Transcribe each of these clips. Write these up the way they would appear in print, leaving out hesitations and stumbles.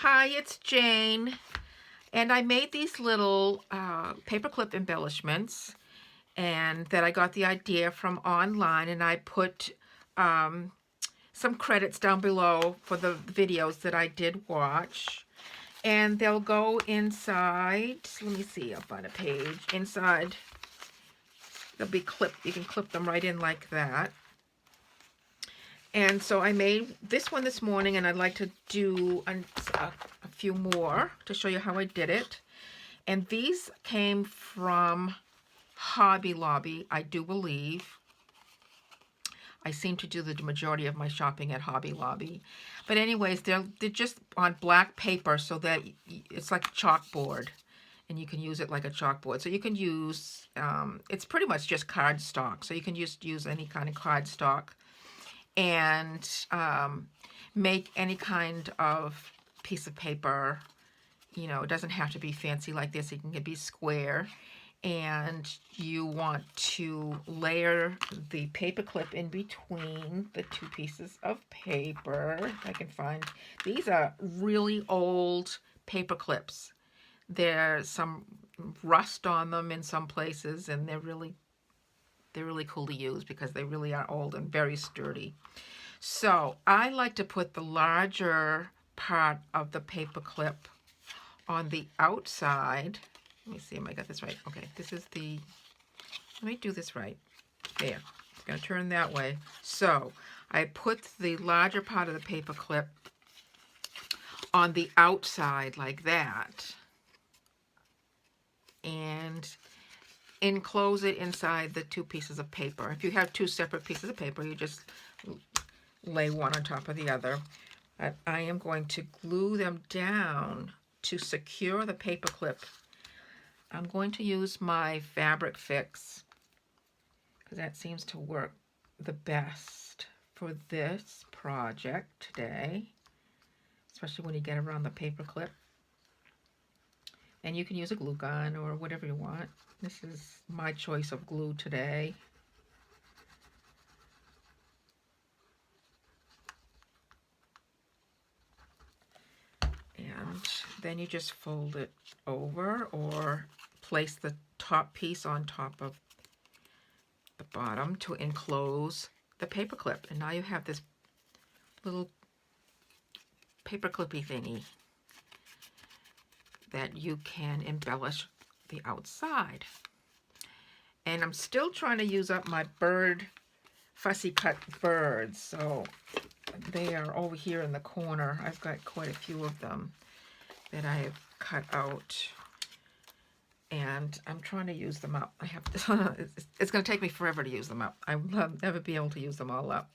Hi, it's Jane, and I made these little paperclip embellishments, and that I got the idea from online, and I put some credits down below for the videos that I did watch, and they'll go inside. Let me see, I'll find a page. Inside, they'll be clipped. You can clip them right in like that. And so I made this one this morning, and I'd like to do a few more to show you how I did it. And these came from Hobby Lobby, I do believe. I seem to do the majority of my shopping at Hobby Lobby. But anyways, they're just on black paper, so that it's like a chalkboard. And you can use it like a chalkboard. So you can use, it's pretty much just cardstock. So you can just use any kind of cardstock and make any kind of piece of paper. You know, it doesn't have to be fancy like this. It can be square. And you want to layer the paper clip in between the two pieces of paper. I can find, these are really old paper clips. There's some rust on them in some places, and they're really cool to use because they really are old and very sturdy. So I like to put the larger part of the paper clip on the outside. Let me see, am I got this right? Okay, this is the, let me do this right. There, it's gonna turn that way. So I put the larger part of the paper clip on the outside like that, and enclose it inside the two pieces of paper. If you have two separate pieces of paper, you just lay one on top of the other. I am going to glue them down to secure the paper clip. I'm going to use my Fabric Fix because that seems to work the best for this project today, especially when you get around the paper clip. And you can use a glue gun or whatever you want. This is my choice of glue today. And then you just fold it over or place the top piece on top of the bottom to enclose the paper clip. And now you have this little paper clippy thingy that you can embellish the outside. And I'm still trying to use up my fussy cut birds, so they are over here in the corner. I've got quite a few of them that I have cut out, and I'm trying to use them up. I have to, it's going to take me forever to use them up. I will never be able to use them all up.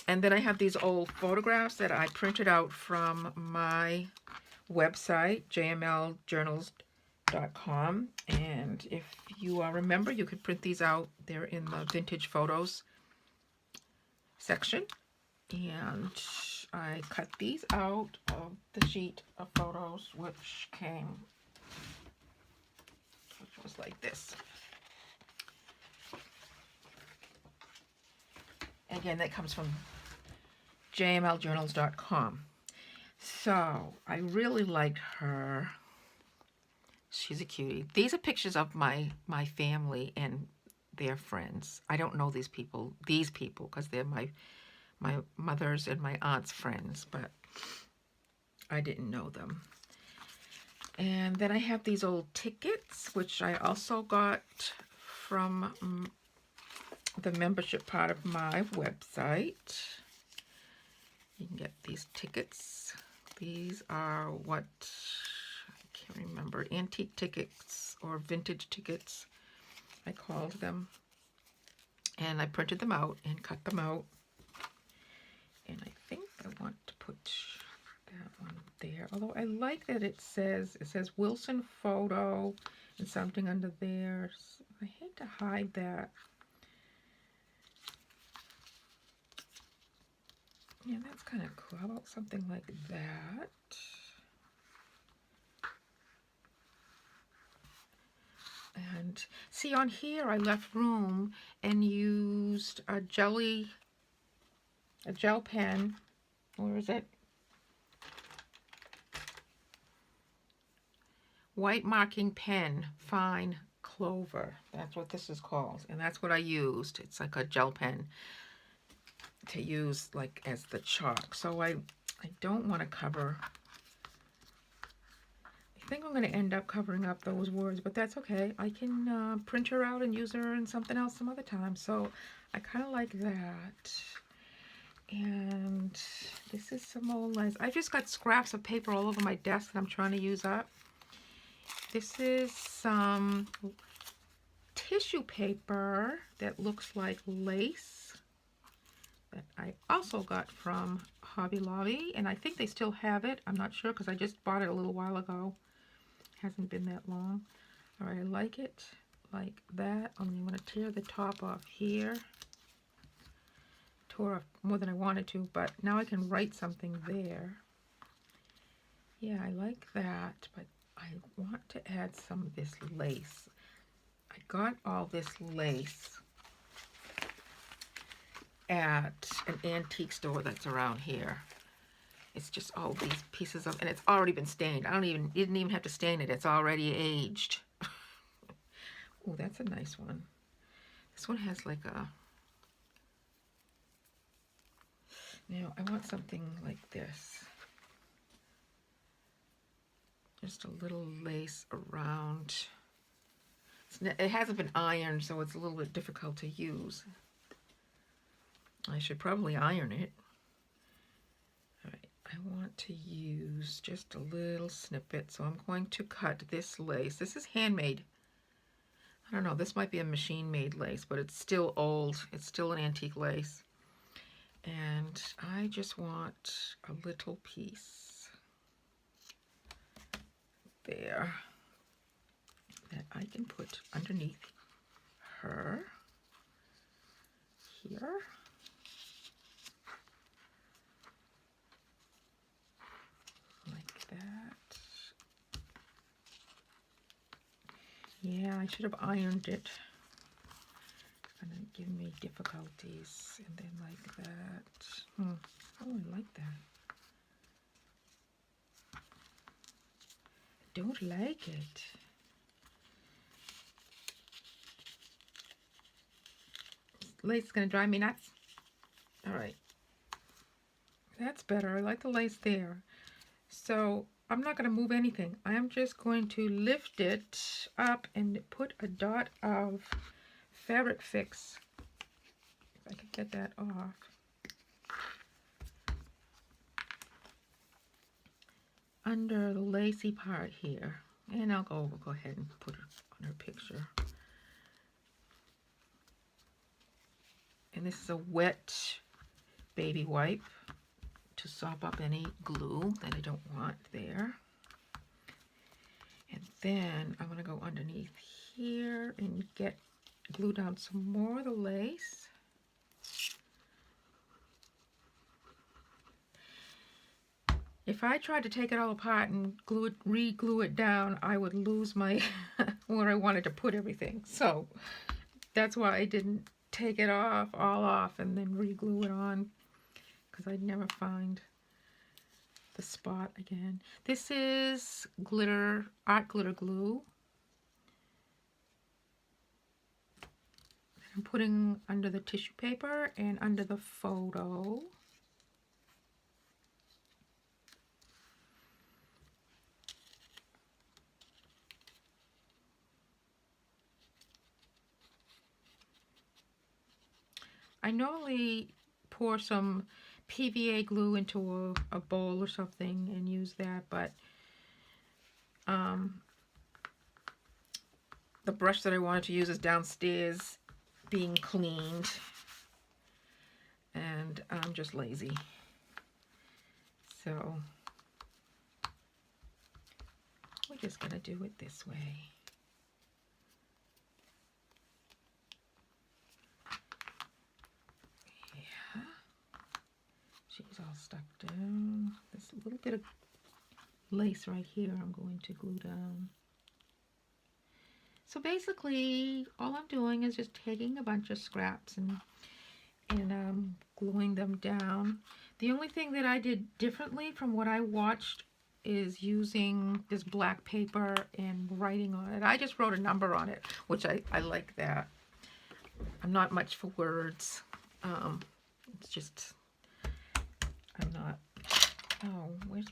And then I have these old photographs that I printed out from my website, jmljournals.com. And if you remember, you could print these out. They're in the vintage photos section. And I cut these out of the sheet of photos, which was like this. Again, that comes from jmljournals.com. So I really liked her. She's a cutie. These are pictures of my family and their friends. I don't know these people, because they're my mother's and my aunt's friends, but I didn't know them. And then I have these old tickets, which I also got from the membership part of my website. You can get these tickets. These are what, I can't remember, antique tickets or vintage tickets, I called them. And I printed them out and cut them out. And I think I want to put that one there. Although I like that it says Wilson Photo and something under there. I hate to hide that. Yeah, that's kind of cool. How about something like that? And see, on here I left room and used a gel pen. Where is it? white marking pen, fine clover. That's what this is called, and that's what I used. It's like a gel pen to use like as the chalk. So I don't want to cover. I think I'm going to end up covering up those words, but that's okay. I can print her out and use her in something else some other time. So I kind of like that. And this is some old lines. I just got scraps of paper all over my desk that I'm trying to use up. This is some tissue paper that looks like lace that I also got from Hobby Lobby, and I think they still have it. I'm not sure because I just bought it a little while ago. Hasn't been that long. All right, I like it like that. I'm going to tear the top off here. Tore off more than I wanted to, but now I can write something there. Yeah, I like that, but I want to add some of this lace. I got all this lace at an antique store that's around here. It's just all these pieces of, and it's already been stained. You didn't even have to stain it. It's already aged. Oh, that's a nice one. This one has like a, now I want something like this. Just a little lace around. It hasn't been ironed, so it's a little bit difficult to use. I should probably iron it. All right, I want to use just a little snippet, so I'm going to cut this lace. This is handmade. I don't know, this might be a machine-made lace, but it's still old. It's still an antique lace. And I just want a little piece there that I can put underneath her here. Like that. Yeah, I should have ironed it. It's gonna give me difficulties. And then like that. Oh, I like that. I don't like it. Lace is gonna drive me nuts. All right. That's better. I like the lace there. So I'm not going to move anything. I am just going to lift it up and put a dot of fabric fix. If I could get that off. Under the lacy part here. And I'll go ahead and put it on her picture. And this is a wet baby wipe to sop up any glue that I don't want there. And then I'm going to go underneath here and glue down some more of the lace. If I tried to take it all apart and re-glue it down, I would lose my where I wanted to put everything. So that's why I didn't take it all off and then re-glue it on, because I'd never find the spot again. This is art glitter glue. I'm putting under the tissue paper and under the photo. I normally pour some PVA glue into a bowl or something and use that, but the brush that I wanted to use is downstairs being cleaned, and I'm just lazy. So we're just gonna do it this way. She's all stuck down. There's a little bit of lace right here I'm going to glue down. So basically, all I'm doing is just taking a bunch of scraps and gluing them down. The only thing that I did differently from what I watched is using this black paper and writing on it. I just wrote a number on it, which I like that. I'm not much for words. It's just, I'm not, oh, where's,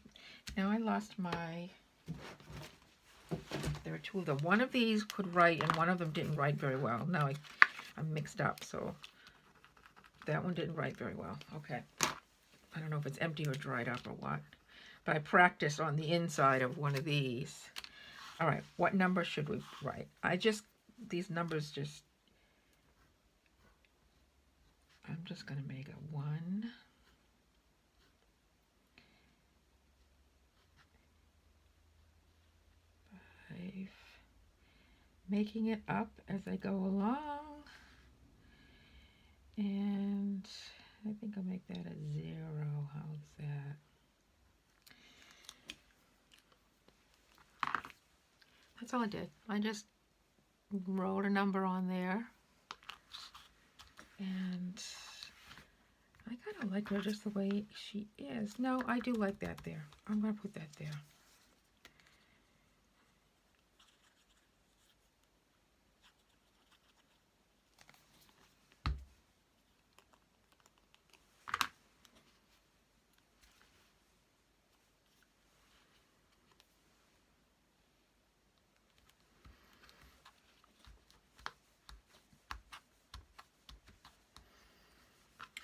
now I lost my, there are two of them. One of these could write and one of them didn't write very well. Now I'm mixed up, so that one didn't write very well. Okay. I don't know if it's empty or dried up or what. But I practiced on the inside of one of these. All right, what number should we write? These numbers just, I'm just going to make a 1. Making it up as I go along, and I think I'll make that a 0. How's that? That's all I did. I just wrote a number on there, and I kind of like her just the way she is. No, I do like that there. I'm going to put that there.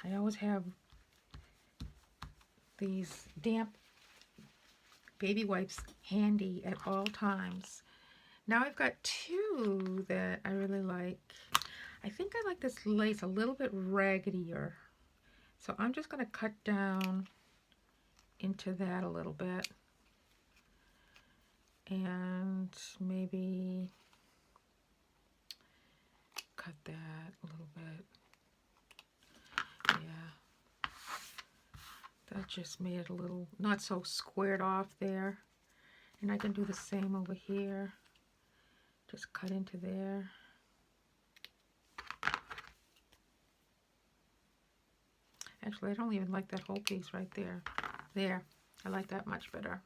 I always have these damp baby wipes handy at all times. Now I've got 2 that I really like. I think I like this lace a little bit raggedier. So I'm just going to cut down into that a little bit. And maybe cut that a little bit. Yeah, that just made it a little not so squared off there. And I can do the same over here. Just cut into there. Actually, I don't even like that whole piece right there. There, I like that much better.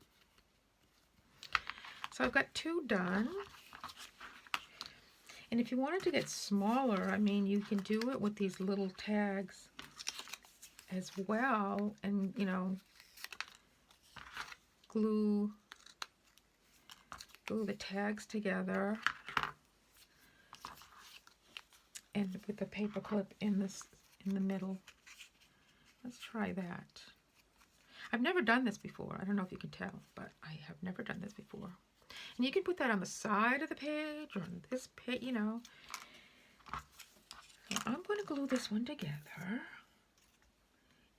So I've got 2 done. And if you wanted to get smaller, I mean, you can do it with these little tags as well, and you know, glue the tags together, and with the paper clip in the middle. Let's try that. I've never done this before. I don't know if you can tell, but I have never done this before. And you can put that on the side of the page or on this page, you know. So I'm going to glue this one together.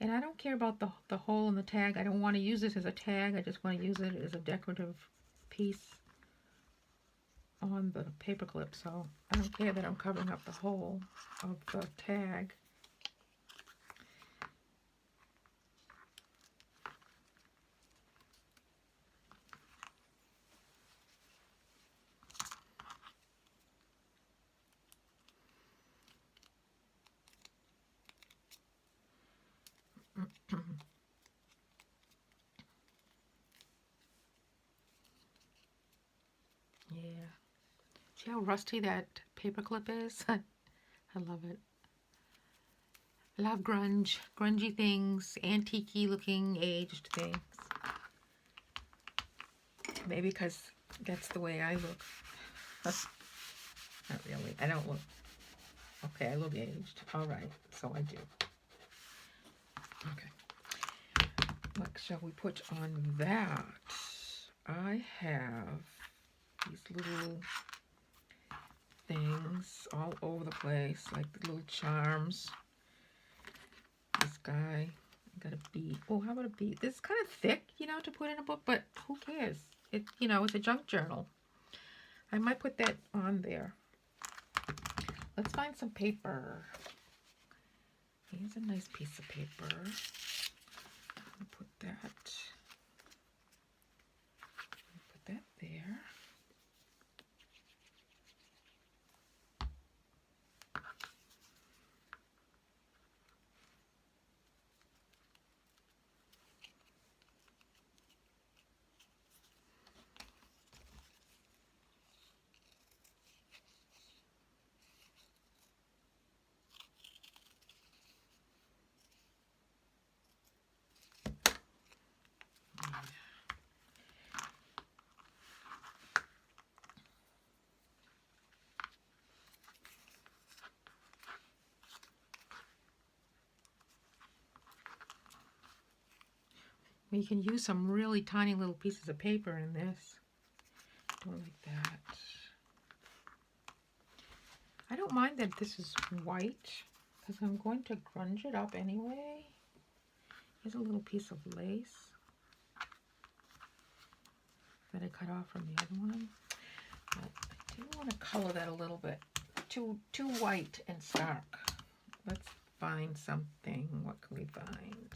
And I don't care about the hole in the tag. I don't want to use this as a tag. I just want to use it as a decorative piece on the paper clip. So I don't care that I'm covering up the hole of the tag. Yeah. See how rusty that paper clip is? I love it. I love grungy things, antique-y looking, aged things. Maybe because that's the way I look. Not really. I don't look. Okay, I look aged. All right, so I do. Okay. What shall we put on that? I have these little things all over the place, like the little charms. This guy got a bead. Oh, how about a bead? This is kind of thick, you know, to put in a book, but who cares? It, you know, it's a junk journal. I might put that on there. Let's find some paper. Here's a nice piece of paper. I'll put that. Put that there. You can use some really tiny little pieces of paper in this. Do it like that. I don't mind that this is white because I'm going to grunge it up anyway. Here's a little piece of lace that I cut off from the other one. But I do want to color that a little bit. Too white and stark. Let's find something. What can we find?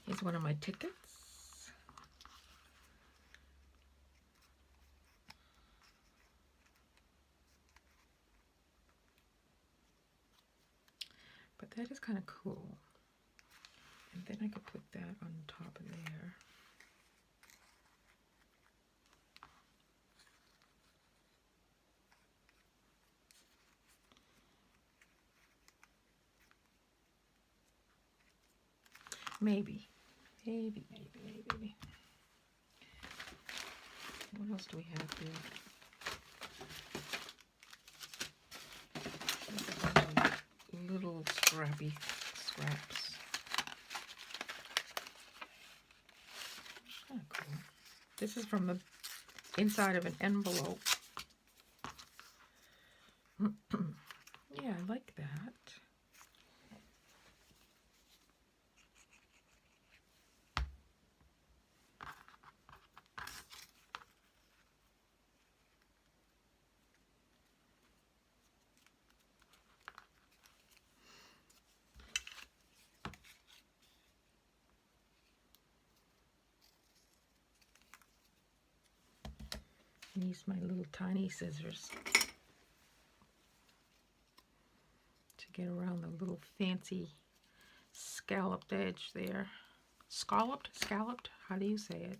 Here's one of my tickets. But that is kind of cool. And then I could put that on top of there. Maybe. Maybe. What else do we have here? There's a bunch of little scraps. Kind of cool. This is from the inside of an envelope. Yeah, I like that. Use my little tiny scissors to get around the little fancy scalloped edge there. Scalloped? How do you say it?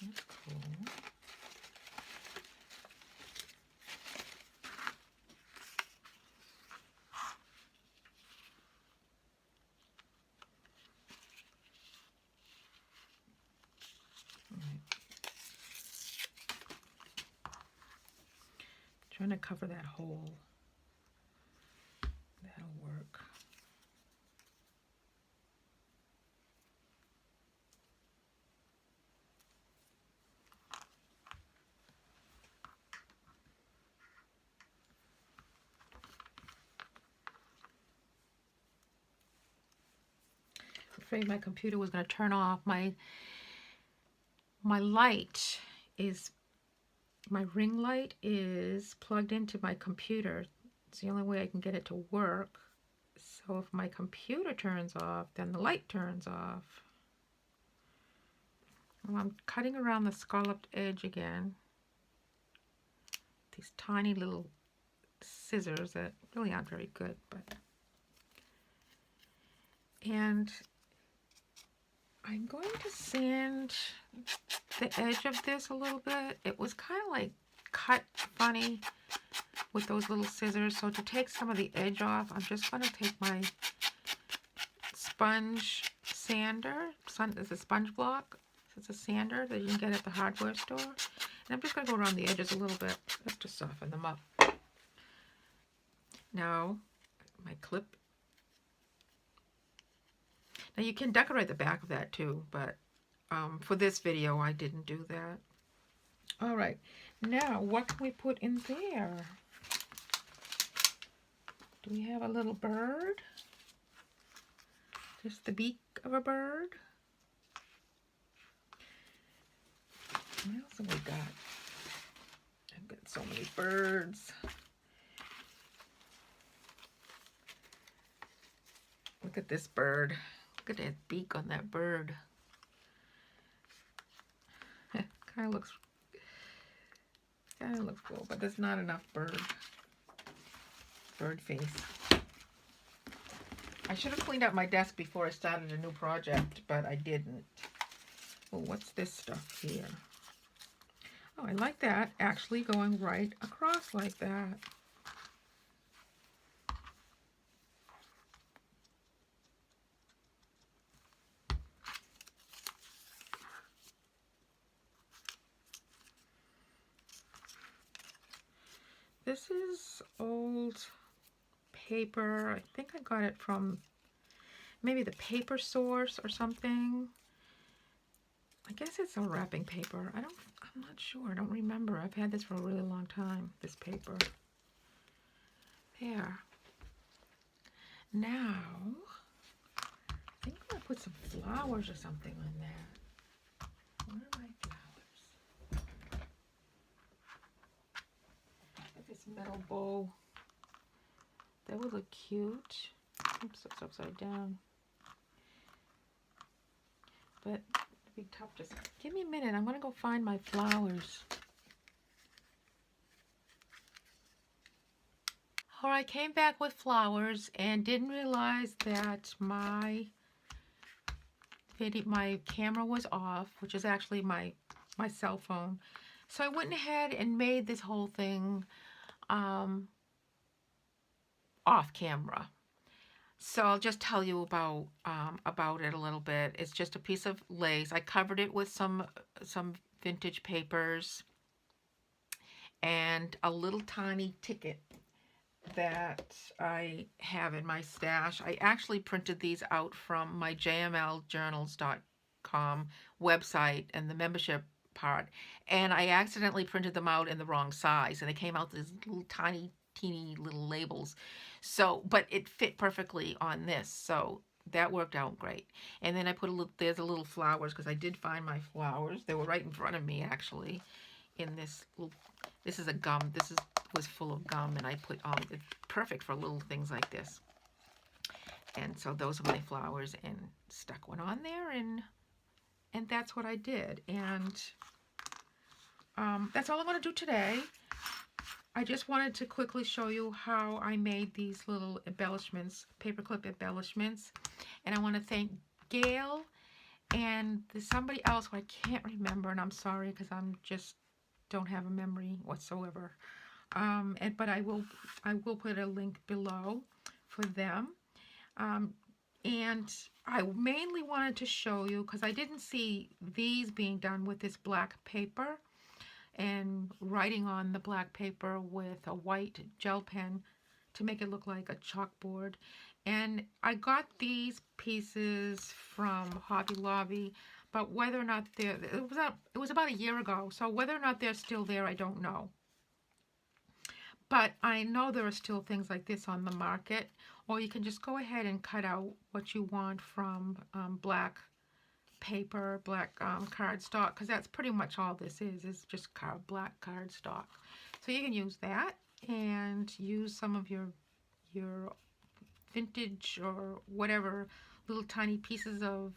That's cool. Trying to cover that hole. That'll work. I'm afraid my computer was going to turn off. My light is, my ring light is plugged into my computer. It's the only way I can get it to work. So if my computer turns off, then the light turns off. Well, I'm cutting around the scalloped edge again. These tiny little scissors that really aren't very good, but. And I'm going to sand the edge of this a little bit. It was kind of like cut funny with those little scissors. So to take some of the edge off, I'm just going to take my sponge sander. It's a sponge block. It's a sander that you can get at the hardware store. And I'm just going to go around the edges a little bit just to soften them up. Now, my clip. Now you can decorate the back of that too, but for this video I didn't do that. All right, now what can we put in there? Do we have a little bird? Just the beak of a bird? What else have we got? I've got so many birds. Look at this bird. Look at that beak on that bird. Kind of looks cool, but there's not enough bird face. I should have cleaned out my desk before I started a new project, but I didn't. Oh, what's this stuff here? Oh, I like that actually going right across like that. this is old paper. I think I got it from maybe the Paper Source or something. I guess it's a wrapping paper. I'm not sure. I don't remember. I've had this for a really long time, this paper. There. Now, I think I'm going to put some flowers or something on there. Where are my flowers? Get this metal bow. That would look cute. Oops, it's upside down. But it'd be tough. Just give me a minute. I'm going to go find my flowers. Alright, came back with flowers and didn't realize that my camera was off, which is actually my cell phone. So I went ahead and made this whole thing off camera. So I'll just tell you about it a little bit. It's just a piece of lace. I covered it with some vintage papers and a little tiny ticket that I have in my stash. I actually printed these out from my journnally.com website and the membership part, and I accidentally printed them out in the wrong size, and they came out these little tiny, teeny little labels. So, but it fit perfectly on this, so that worked out great. And then I put there's a little flowers, because I did find my flowers. They were right in front of me, actually, in this little, this is a gum, was full of gum, and I put it's perfect for little things like this. And so those are my flowers, and stuck one on there, and that's what I did. And that's all I'm going to do today. I just wanted to quickly show you how I made these little embellishments, paperclip embellishments. And I want to thank Gayle, and there's somebody else who I can't remember, and I'm sorry because I'm just don't have a memory whatsoever. But I will put a link below for them. And I mainly wanted to show you, because I didn't see these being done with this black paper and writing on the black paper with a white gel pen to make it look like a chalkboard. And I got these pieces from Hobby Lobby, but whether or not it was about a year ago, so whether or not they're still there, I don't know. But I know there are still things like this on the market, or you can just go ahead and cut out what you want from black paper, black cardstock, because that's pretty much all this is just black cardstock. So you can use that and use some of your vintage or whatever little tiny pieces of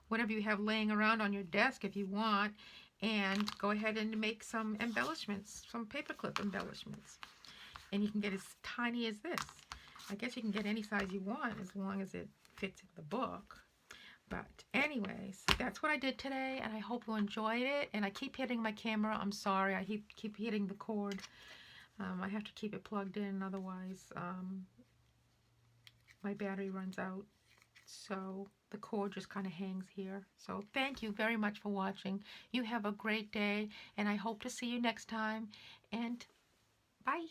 whatever you have laying around on your desk if you want, and go ahead and make some embellishments, some paperclip embellishments. And you can get as tiny as this. I guess you can get any size you want as long as it fits in the book. But anyways, that's what I did today, and I hope you enjoyed it. And I keep hitting my camera. I'm sorry. I keep hitting the cord. I have to keep it plugged in, otherwise my battery runs out. So the cord just kind of hangs here. So thank you very much for watching. You have a great day, and I hope to see you next time. And bye.